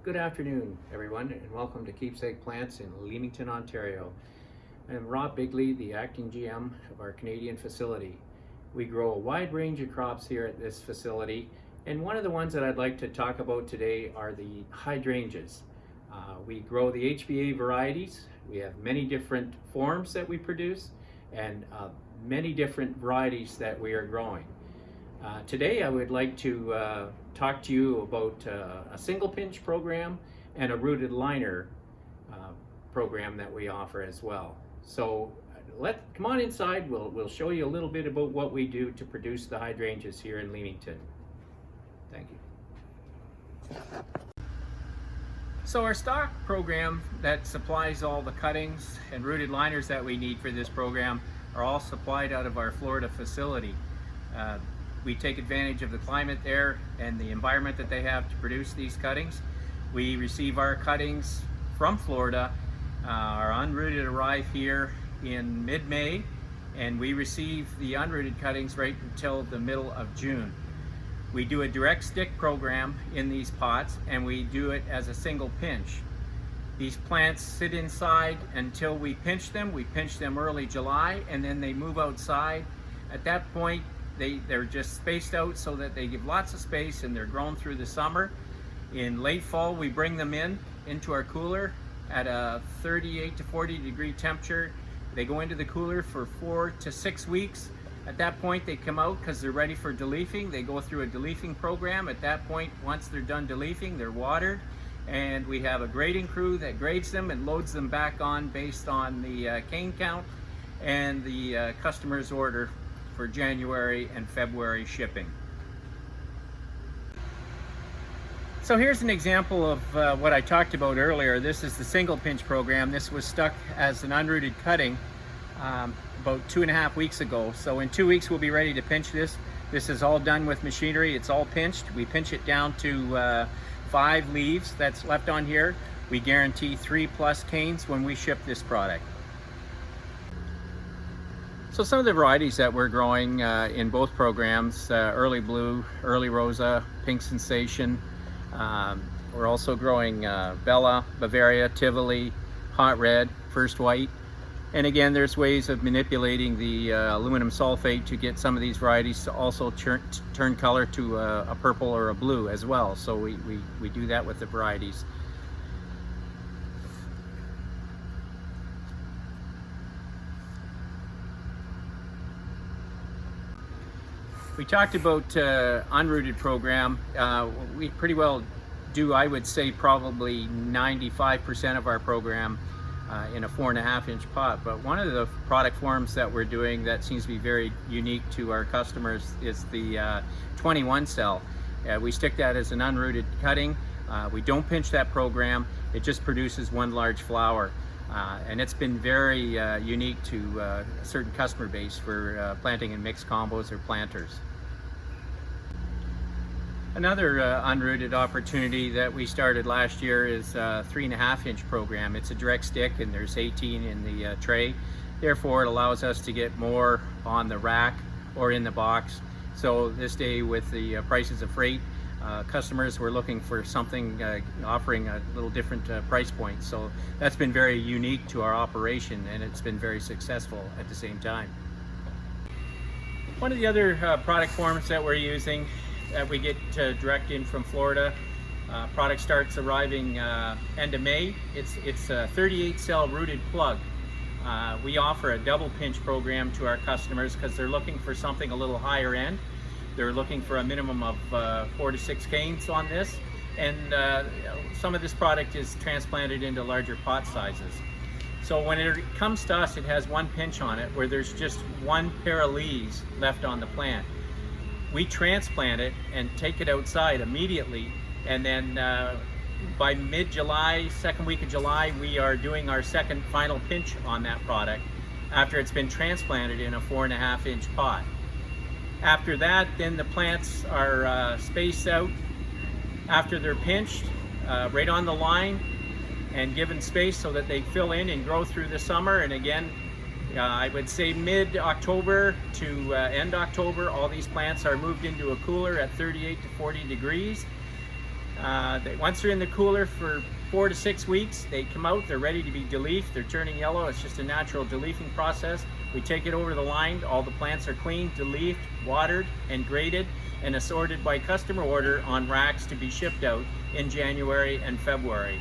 Good afternoon, everyone, and welcome to Keepsake Plants in Leamington, Ontario. I am Rob Bigley, the acting GM of our Canadian facility. We grow a wide range of crops here at this facility, and one of the ones that I'd like to talk about today are the hydrangeas. We grow the HBA varieties. We have many different forms that we produce and many different varieties that we are growing. Today I would like to talk to you about a single pinch program and a rooted liner program that we offer as well. So come on inside, we'll show you a little bit about what we do to produce the hydrangeas here in Leamington. Thank you. So our stock program that supplies all the cuttings and rooted liners that we need for this program are all supplied out of our Florida facility. We take advantage of the climate there and the environment that they have to produce these cuttings. We receive our cuttings from Florida. Our unrooted arrive here in mid-May, and we receive the unrooted cuttings right until the middle of June. We do a direct stick program in these pots, and we do it as a single pinch. These plants sit inside until we pinch them. We pinch them early July, and then they move outside. At that point, they're just spaced out so that they give lots of space, and they're grown through the summer. In late fall, we bring them into our cooler at a 38 to 40 degree temperature. They go into the cooler for 4 to 6 weeks. At that point, they come out because they're ready for deleafing. They go through a deleafing program. At that point, once they're done deleafing, they're watered, and we have a grading crew that grades them and loads them back on based on the cane count and the customer's order for January and February shipping. So here's an example of what I talked about earlier. This is the single pinch program. This was stuck as an unrooted cutting about 2.5 weeks ago. So in 2 weeks we'll be ready to pinch this. This is all done with machinery. It's all pinched. We pinch it down to 5 leaves that's left on here. We guarantee 3+ canes when we ship this product. So some of the varieties that we're growing in both programs, Early Blue, Early Rosa, Pink Sensation. We're also growing Bella, Bavaria, Tivoli, Hot Red, First White. And again, there's ways of manipulating the aluminum sulfate to get some of these varieties to also turn color to a purple or a blue as well. So we do that with the varieties. We talked about unrooted program. We pretty well do, I would say, probably 95% of our program in a 4.5 inch pot. But one of the product forms that we're doing that seems to be very unique to our customers is the 21 cell. We stick that as an unrooted cutting. We don't pinch that program. It just produces one large flower. And it's been very unique to a certain customer base for planting in mixed combos or planters. Another unrooted opportunity that we started last year is a 3.5 inch program. It's a direct stick, and there's 18 in the tray. Therefore, it allows us to get more on the rack or in the box. So this day, with the prices of freight, customers were looking for something offering a little different price point. So that's been very unique to our operation, and it's been very successful at the same time. One of the other product forms that we're using that we get direct in from Florida, product starts arriving end of May. It's a 38 cell rooted plug. We offer a double pinch program to our customers because they're looking for something a little higher end. They're looking for a minimum of 4 to 6 canes on this, and some of this product is transplanted into larger pot sizes. So when it comes to us, it has one pinch on it where there's just one pair of leaves left on the plant. We transplant it and take it outside immediately, and then by mid-July, second week of July, we are doing our second final pinch on that product after it's been transplanted in a 4.5 inch pot. After that, then the plants are spaced out after they're pinched right on the line and given space so that they fill in and grow through the summer. And again, I would say mid-October to end October, all these plants are moved into a cooler at 38 to 40 degrees. Once they're in the cooler for 4 to 6 weeks, they come out, they're ready to be de-leafed, they're turning yellow. It's just a natural de-leafing process. We take it over the line, all the plants are cleaned, de-leafed, watered, and graded, and assorted by customer order on racks to be shipped out in January and February.